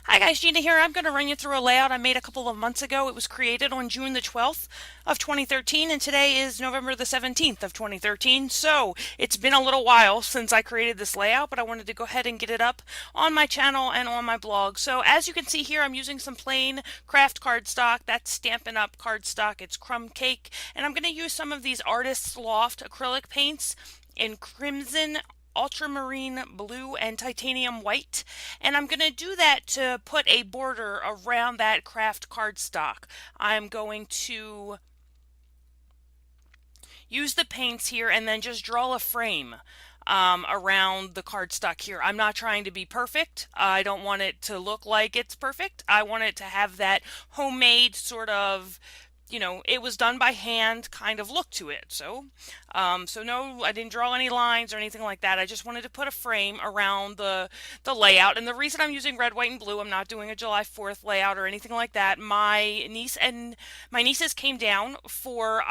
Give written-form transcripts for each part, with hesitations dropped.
Hi guys, Gina here. I'm going to run you through a layout I made a couple of months ago. It was created on June the 12th of 2013 and today is November the 17th of 2013. So it's been a little while since I created this layout, but I wanted to go ahead and get it up on my channel and on my blog. So as you can see here, I'm using some plain craft cardstock. That's Stampin' Up! Cardstock. It's crumb cake. And I'm going to use some of these Artist's Loft acrylic paints in crimson, ultramarine blue, and titanium white, and I'm going to do that to put a border around that craft cardstock. I'm going to use the paints here and then just draw a frame around the cardstock here. I'm not trying to be perfect. I don't want it to look like it's perfect. I want it to have that homemade sort of, it was done by hand kind of look to it. So no, I didn't draw any lines or anything like that. I just wanted to put a frame around the layout. And the reason I'm using red, white, and blue, I'm not doing a July 4th layout or anything like that. My nieces came down for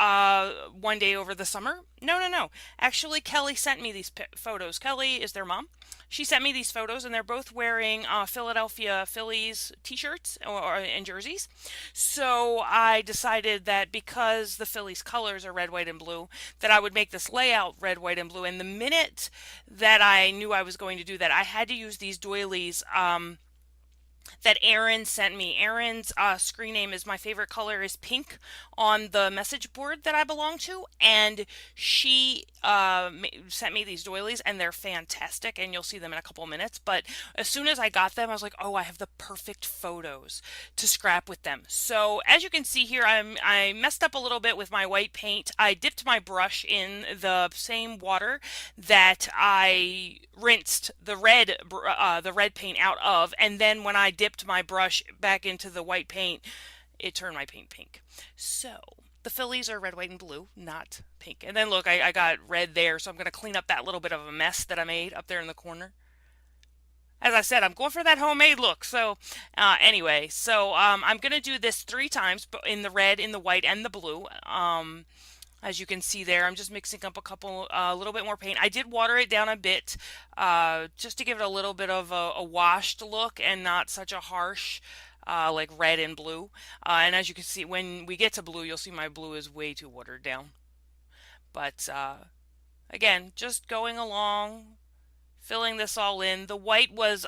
one day over the summer. No. Actually, Kelly sent me these photos. Kelly is their mom. She sent me these photos, and they're both wearing Philadelphia Phillies t-shirts and jerseys. So I decided that because the Phillies colors are red, white, and blue, that I would make this layout red, white, and blue. And the minute that I knew I was going to do that, I had to use these doilies that Erin sent me. Erin's screen name is my favorite color is pink on the message board that I belong to, and she sent me these doilies, and they're fantastic, and you'll see them in a couple minutes. But as soon as I got them, I was like, oh, I have the perfect photos to scrap with them. So as you can see here, I messed up a little bit with my white paint. I dipped my brush in the same water that I rinsed the red paint out of, and then when I dipped my brush back into the white paint, it turned my paint pink. So the Phillies are red, white, and blue, not pink. And then look, I got red there, so I'm going to clean up that little bit of a mess that I made up there in the corner. As I said, I'm going for that homemade look. So anyway, I'm going to do this 3 times in the red, in the white, and the blue. As you can see there, I'm just mixing up a little bit more paint. I did water it down a bit, just to give it a little bit of a washed look and not such a harsh, like red and blue. And as you can see, when we get to blue, you'll see my blue is way too watered down. But again, just going along, filling this all in. The white was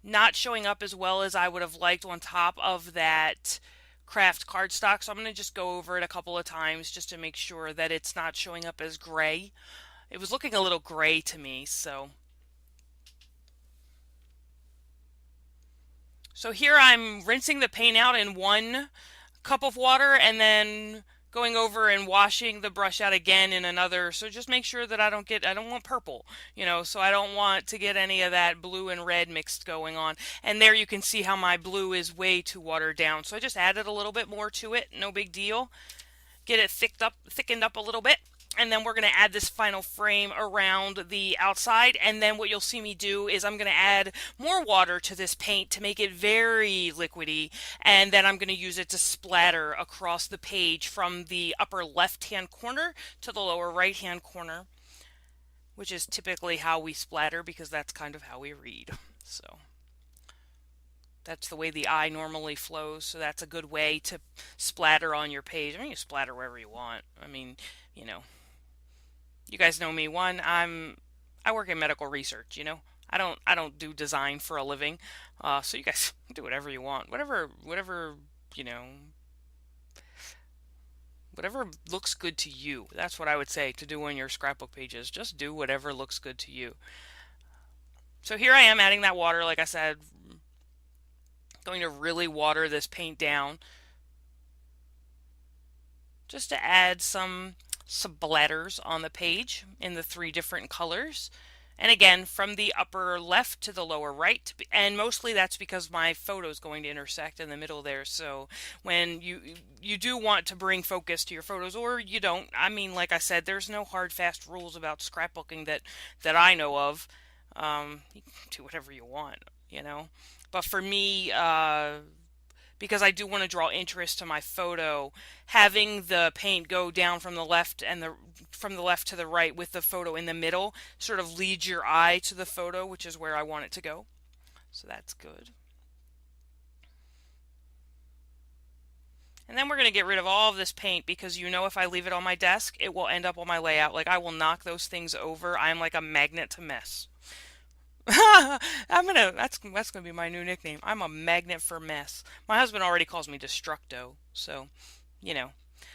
not showing up as well as I would have liked on top of that craft cardstock, so I'm going to just go over it a couple of times just to make sure that it's not showing up as gray. It was looking a little gray to me, so here I'm rinsing the paint out in 1 cup of water and then going over and washing the brush out again in another. So just make sure that I don't want purple, so I don't want to get any of that blue and red mixed going on. And there you can see how my blue is way too watered down. So I just added a little bit more to it, no big deal. Get it thickened up a little bit. And then we're going to add this final frame around the outside. And then what you'll see me do is I'm going to add more water to this paint to make it very liquidy. And then I'm going to use it to splatter across the page from the upper left-hand corner to the lower right-hand corner, which is typically how we splatter because that's kind of how we read. So that's the way the eye normally flows. So that's a good way to splatter on your page. I mean, you splatter wherever you want. I mean, you guys know me. I work in medical research, I don't do design for a living. So you guys do whatever you want. You know, whatever looks good to you. That's what I would say to do on your scrapbook pages. Just do whatever looks good to you. So here I am adding that water, like I said, going to really water this paint down just to add some splatters on the page in the 3 different colors. And again, from the upper left to the lower right, and mostly that's because my photo is going to intersect in the middle there. So when you do want to bring focus to your photos, or you don't. I mean, like I said, there's no hard, fast rules about scrapbooking that I know of. You can do whatever you want. But for me, because I do want to draw interest to my photo, having the paint go down from the left from the left to the right with the photo in the middle sort of leads your eye to the photo, which is where I want it to go. So that's good. And then we're going to get rid of all of this paint because you know if I leave it on my desk, it will end up on my layout. Like I will knock those things over. I'm like a magnet to mess. That's gonna be my new nickname. I'm a magnet for mess. My husband already calls me Destructo, so you know.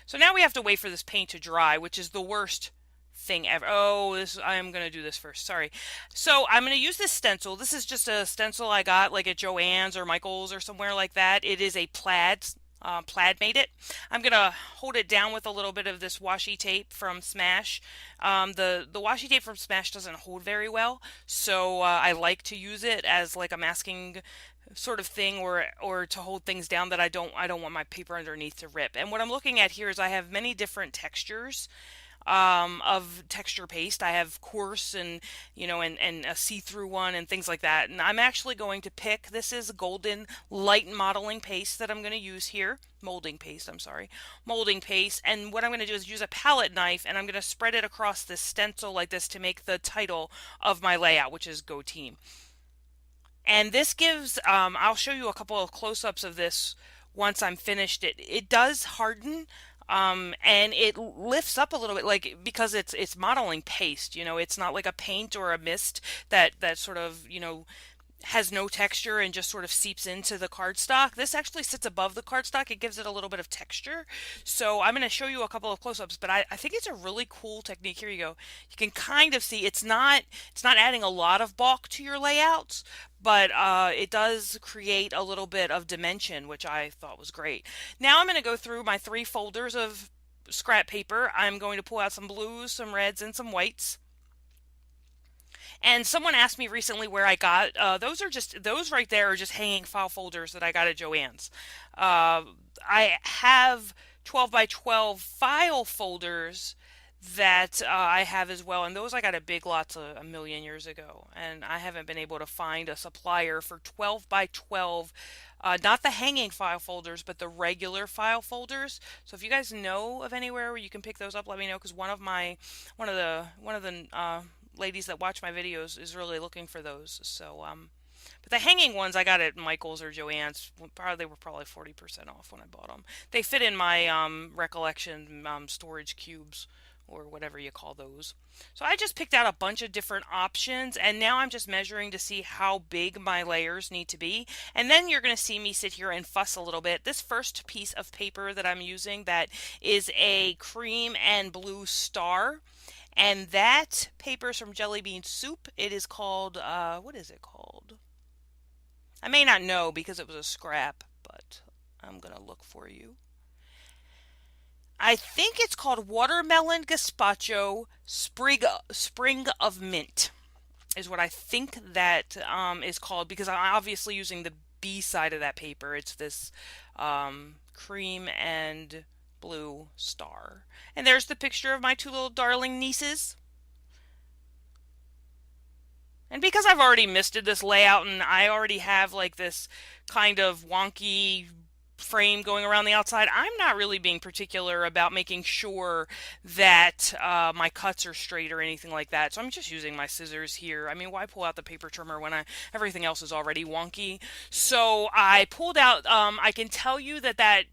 So now we have to wait for this paint to dry, which is the worst thing ever. Oh, this I am gonna do this first. Sorry. So I'm gonna use this stencil. This is just a stencil I got like at Joann's or Michael's or somewhere like that. It is a plaid. Plaid made it. I'm gonna hold it down with a little bit of this washi tape from Smash. The washi tape from Smash doesn't hold very well, so I like to use it as like a masking sort of thing or to hold things down that I don't want my paper underneath to rip. And what I'm looking at here is I have many different textures of texture paste. I have coarse and and a see-through one and things like that. And I'm actually going to pick, this is golden light modeling paste that I'm going to use here. Molding paste, I'm sorry. Molding paste. And what I'm going to do is use a palette knife and I'm going to spread it across this stencil like this to make the title of my layout, which is Go Team. And this gives, I'll show you a couple of close-ups of this once I'm finished it. It does harden, and it lifts up a little bit, like because it's modeling paste. It's not like a paint or a mist that sort of has no texture and just sort of seeps into the cardstock. This actually sits above the cardstock. It gives it a little bit of texture. So I'm going to show you a couple of close-ups, but I think it's a really cool technique. Here you go. You can kind of see it's not adding a lot of bulk to your layouts, but it does create a little bit of dimension, which I thought was great. Now I'm going to go through my 3 folders of scrap paper. I'm going to pull out some blues, some reds, and some whites. And someone asked me recently where I got those right there are just hanging file folders that I got at Joann's. I have 12 by 12 file folders that I have as well, and those I got at Big Lots a million years ago, and I haven't been able to find a supplier for 12 by 12. Not the hanging file folders, but the regular file folders. So if you guys know of anywhere where you can pick those up, let me know because one of the ladies that watch my videos is really looking for those. So but the hanging ones I got at Michael's or Joann's. They were probably 40% off when I bought them. They fit in my recollection storage cubes or whatever you call those. So I just picked out a bunch of different options and now I'm just measuring to see how big my layers need to be. And then you're going to see me sit here and fuss a little bit. This first piece of paper that I'm using, that is a cream and blue star. And that paper is from Jelly Bean Soup. It is called, what is it called? I may not know because it was a scrap, but I'm going to look for you. I think it's called Watermelon Gazpacho Sprig of Mint is what I think that is called, because I'm obviously using the B side of that paper. It's this cream and blue star. And there's the picture of my 2 little darling nieces. And because I've already misted this layout and I already have like this kind of wonky frame going around the outside, I'm not really being particular about making sure that my cuts are straight or anything like that. So I'm just using my scissors here. I mean, why pull out the paper trimmer when everything else is already wonky? So I pulled out, I can tell you that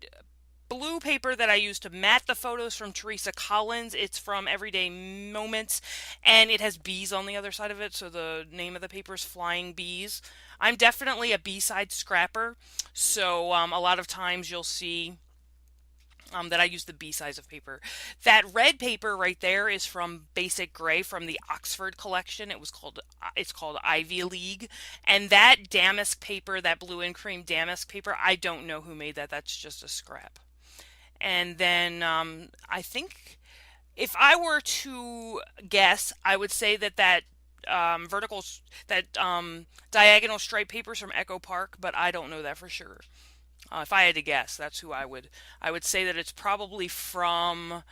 blue paper that I used to mat the photos from Teresa Collins. It's from Everyday Moments, and it has bees on the other side of it, so the name of the paper is Flying Bees. I'm definitely a B-side scrapper, so a lot of times you'll see that I use the B size of paper. That red paper right there is from Basic Gray from the Oxford collection. It's called Ivy League. And that damask paper, that blue and cream damask paper, I don't know who made that. That's just a scrap. And then I think if I were to guess, I would say that diagonal stripe papers from Echo Park, but I don't know that for sure. If I had to guess, that's who I would say that it's probably from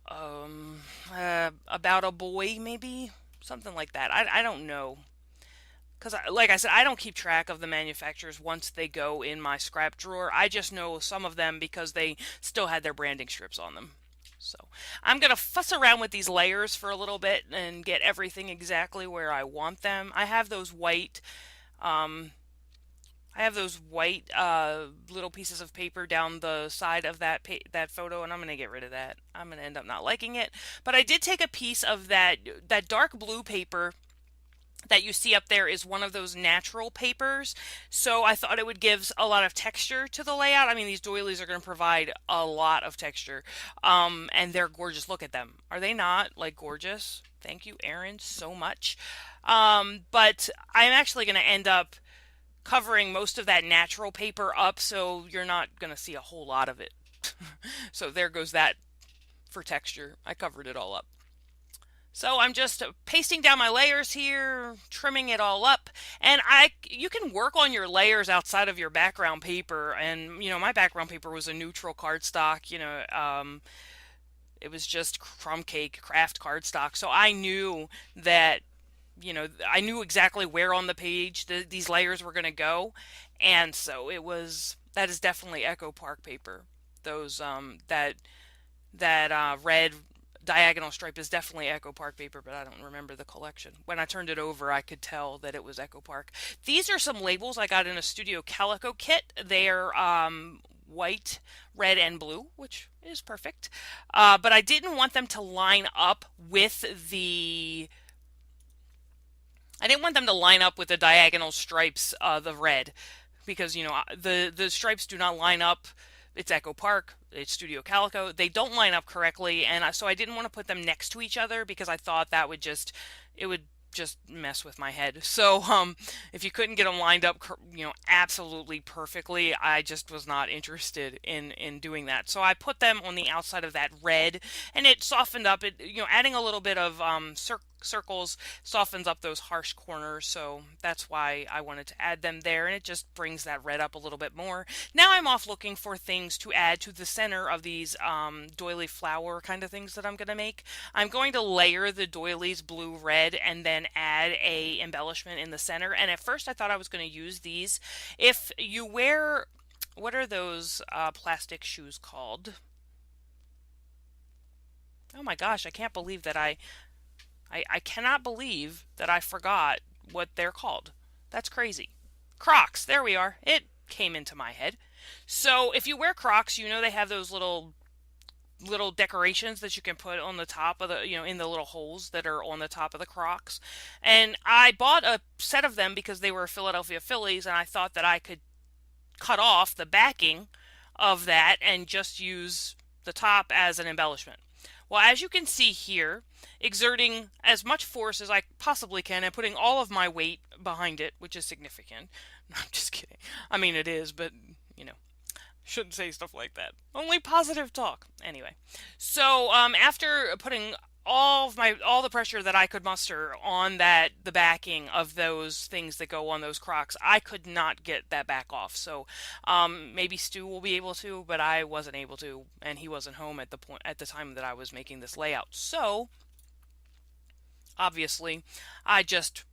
About a Boy, maybe something like that. I don't know. Because, like I said, I don't keep track of the manufacturers once they go in my scrap drawer. I just know some of them because they still had their branding strips on them. So I'm going to fuss around with these layers for a little bit and get everything exactly where I want them. I have those white, I I have those white little pieces of paper down the side of that photo, and I'm gonna get rid of that. I'm gonna end up not liking it. But I did take a piece of that dark blue paper that you see up there is one of those natural papers. So I thought it would give a lot of texture to the layout. I mean, these doilies are going to provide a lot of texture. And they're gorgeous. Look at them. Are they not like gorgeous? Thank you, Erin, so much. But I'm actually going to end up covering most of that natural paper up, so you're not going to see a whole lot of it. So there goes that for texture. I covered it all up. So I'm just pasting down my layers here, trimming it all up, and you can work on your layers outside of your background paper. And my background paper was a neutral cardstock. It was just crumb cake craft cardstock, so I knew that I knew exactly where on the page these layers were going to go, and so that is definitely Echo Park paper. Those that red diagonal stripe is definitely Echo Park paper, but I don't remember the collection. When I turned it over, I could tell that it was Echo Park. These are some labels I got in a Studio Calico kit. They're white, red, and blue, which is perfect. But I didn't want them to line up with I didn't want them to line up with the diagonal stripes, the red, because the stripes do not line up. It's Echo Park, it's Studio Calico. They don't line up correctly, and so I didn't want to put them next to each other because I thought it would just mess with my head. So if you couldn't get them lined up, absolutely perfectly, I just was not interested in doing that. So I put them on the outside of that red, and it softened up. It adding a little bit of circles softens up those harsh corners, so that's why I wanted to add them there, and it just brings that red up a little bit more. Now I'm off looking for things to add to the center of these doily flower kind of things that I'm going to make. I'm going to layer the doilies blue red and then add a embellishment in the center, and at first I thought I was going to use these. If you wear, what are those plastic shoes called? Oh my gosh, I can't believe that I cannot believe that I forgot what they're called. That's crazy. Crocs, there we are. It came into my head. So if you wear Crocs, they have those little decorations that you can put on the top of in the little holes that are on the top of the Crocs. And I bought a set of them because they were Philadelphia Phillies, and I thought that I could cut off the backing of that and just use the top as an embellishment. Well, as you can see here, exerting as much force as I possibly can and putting all of my weight behind it, which is significant. No, I'm just kidding. I mean, it is, but, shouldn't say stuff like that. Only positive talk. Anyway, so after putting all the pressure that I could muster on the backing of those things that go on those Crocs, I could not get that back off. So maybe Stu will be able to, but I wasn't able to, and he wasn't home at the time that I was making this layout. So obviously, I just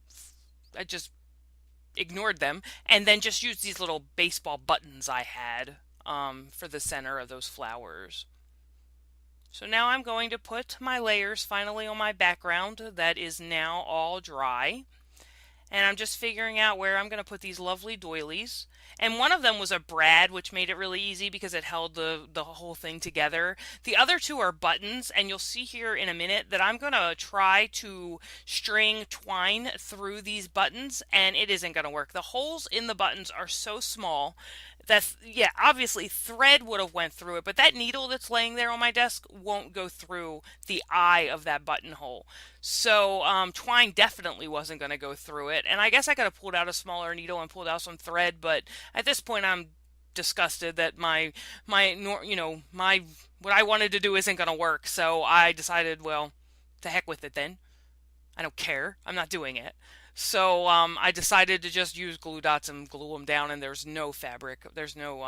ignored them and then just used these little baseball buttons I had for the center of those flowers. So now I'm going to put my layers finally on my background that is now all dry. And I'm just figuring out where I'm going to put these lovely doilies. And one of them was a brad, which made it really easy because it held the whole thing together. The other two are buttons, and you'll see here in a minute that I'm going to try to string twine through these buttons, and it isn't going to work. The holes in the buttons are so small that, yeah, obviously thread would have went through it, but that needle that's laying there on my desk won't go through the eye of that buttonhole. So twine definitely wasn't going to go through it, and I guess I could have pulled out a smaller needle and pulled out some thread, but at this point I'm disgusted that my what I wanted to do isn't going to work. So I decided, well, to heck with it then. I don't care. I'm not doing it. So I decided to just use glue dots and glue them down, and there's no fabric, there's no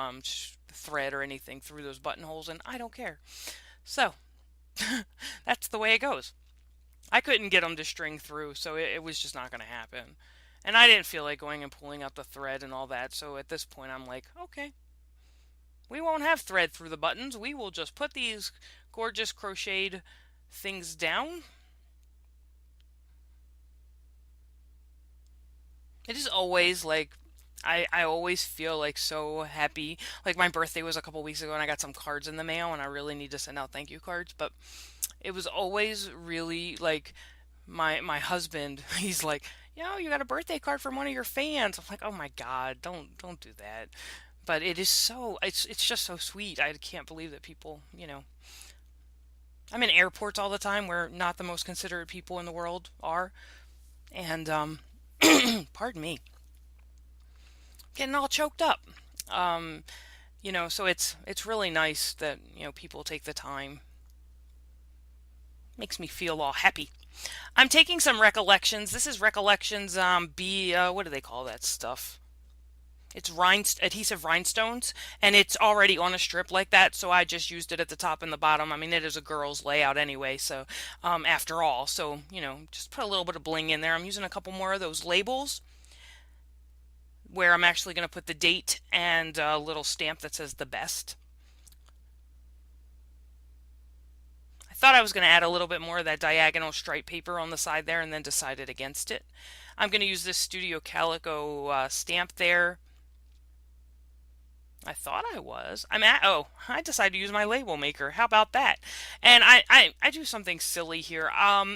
thread or anything through those buttonholes, and I don't care. So that's the way it goes. I couldn't get them to string through, so it was just not going to happen. And I didn't feel like going and pulling out the thread and all that, so at this point I'm like, okay, we won't have thread through the buttons. We will just put these gorgeous crocheted things down. It is always like I always feel like so happy. Like my birthday was a couple weeks ago and I got some cards in the mail and I really need to send out thank you cards, but it was always really like my husband, he's like, "Yo, you got a birthday card from one of your fans." I'm like, "Oh my God, don't do that." But it is so it's just so sweet. I can't believe that people, I'm in airports all the time where not the most considerate people in the world are. And pardon me, getting all choked up. Um, so it's really nice that, people take the time. Makes me feel all happy. I'm taking some recollections. This is recollections B what do they call that stuff? It's adhesive rhinestones, and it's already on a strip like that, so I just used it at the top and the bottom. I mean, it is a girl's layout anyway, so after all, so just put a little bit of bling in there. I'm using a couple more of those labels where I'm actually going to put the date and a little stamp that says the best. I thought I was going to add a little bit more of that diagonal stripe paper on the side there and then decided against it. I'm going to use this Studio Calico stamp there. I thought I was. I decided to use my label maker. How about that? And I do something silly here.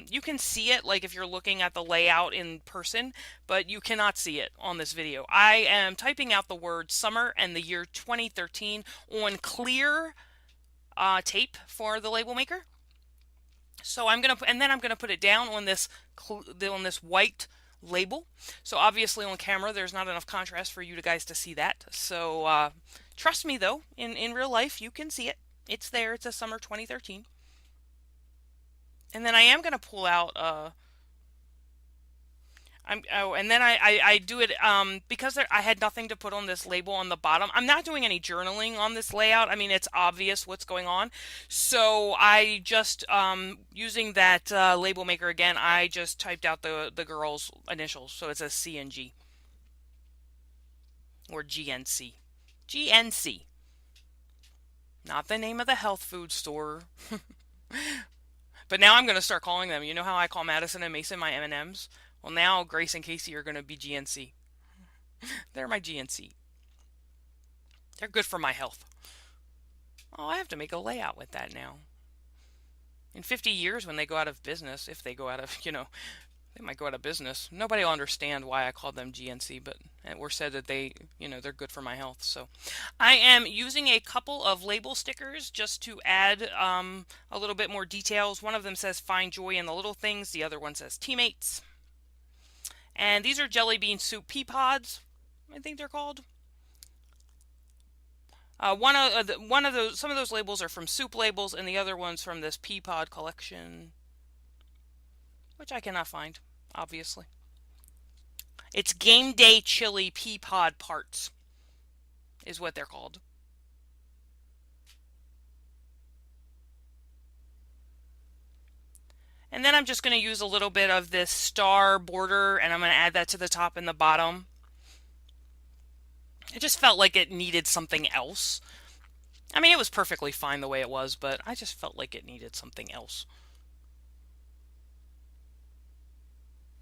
You can see it like if you're looking at the layout in person, but you cannot see it on this video. I am typing out the word summer and the year 2013 on clear tape for the label maker. So and then I'm gonna put it down on this white label. So obviously on camera there's not enough contrast for you guys to see that. So trust me though, in real life you can see it. It's there. It's a summer 2013. And then I am gonna pull out and then I do it because I had nothing to put on this label on the bottom. I'm not doing any journaling on this layout. I mean, it's obvious what's going on. So I just using that label maker again, I just typed out the girl's initials. So it says C and G or GNC. GNC. Not the name of the health food store. But now I'm going to start calling them. You know how I call Madison and Mason my M&Ms? Well, now Grace and Casey are going to be GNC. They're my GNC. They're good for my health. Oh, I have to make a layout with that now. In 50 years, when they go out of business, if they go out of, they might go out of business. Nobody will understand why I called them GNC, but or said that they're good for my health. So I am using a couple of label stickers just to add a little bit more details. One of them says find joy in the little things. The other one says teammates. And these are jelly bean soup pea pods, I think they're called. One of those, some of those labels are from Soup Labels, and the other one's from this pea pod collection, which I cannot find, obviously. It's Game Day Chili Pea Pod Parts, is what they're called. And then I'm just going to use a little bit of this star border, and I'm going to add that to the top and the bottom. It just felt like it needed something else. I mean, it was perfectly fine the way it was, but I just felt like it needed something else.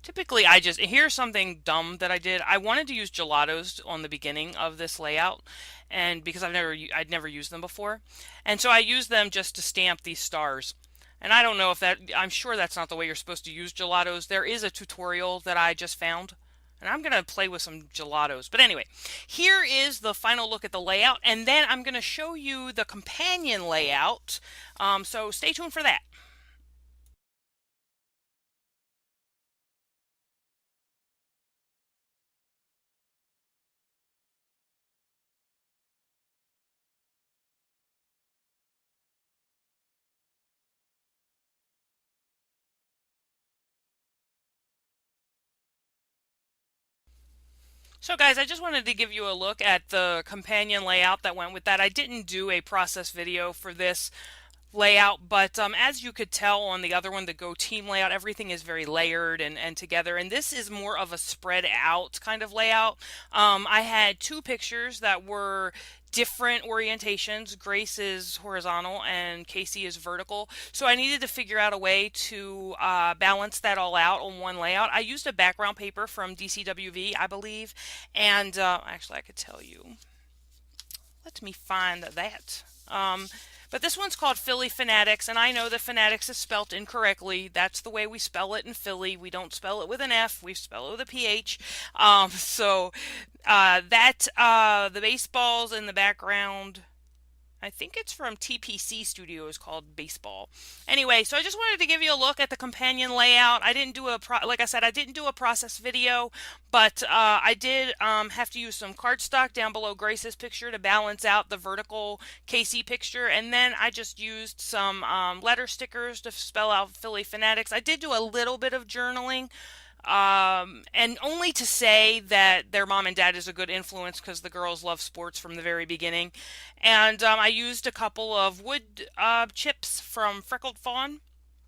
Typically, here's something dumb that I did. I wanted to use gelatos on the beginning of this layout, and because I'd never used them before, and so I used them just to stamp these stars. And I don't know if I'm sure that's not the way you're supposed to use gelatos. There is a tutorial that I just found, and I'm going to play with some gelatos. But anyway, here is the final look at the layout, and then I'm going to show you the companion layout. So stay tuned for that. So guys, I just wanted to give you a look at the companion layout that went with that. I didn't do a process video for this layout, but as you could tell on the other one, the Go Team layout, everything is very layered and together, and this is more of a spread out kind of layout. I had two pictures that were different orientations. Grace is horizontal and Casey is vertical, so I needed to figure out a way to balance that all out on one layout. I used a background paper from DCWV, I believe, and actually I could tell you. Let me find that. But this one's called Philly Fanatics, and I know that Fanatics is spelt incorrectly. That's the way we spell it in Philly. We don't spell it with an F, we spell it with a PH. The baseballs in the background, I think it's from TPC Studios, called Baseball. Anyway, so I just wanted to give you a look at the companion layout. I didn't do like I said, I didn't do a process video, but I did have to use some cardstock down below Grace's picture to balance out the vertical Casey picture, and then I just used some letter stickers to spell out Philly Fanatics. I did do a little bit of journaling, and only to say that their mom and dad is a good influence because the girls love sports from the very beginning. And I used a couple of wood chips from Freckled Fawn.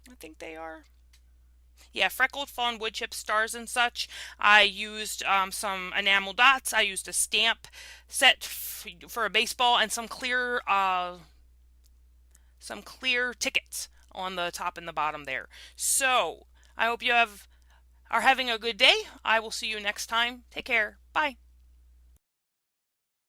I think they are. Yeah, Freckled Fawn wood chip stars and such. I used some enamel dots. I used a stamp set for a baseball and some clear tickets on the top and the bottom there. So I hope you are having a good day. I will see you next time. Take care. Bye.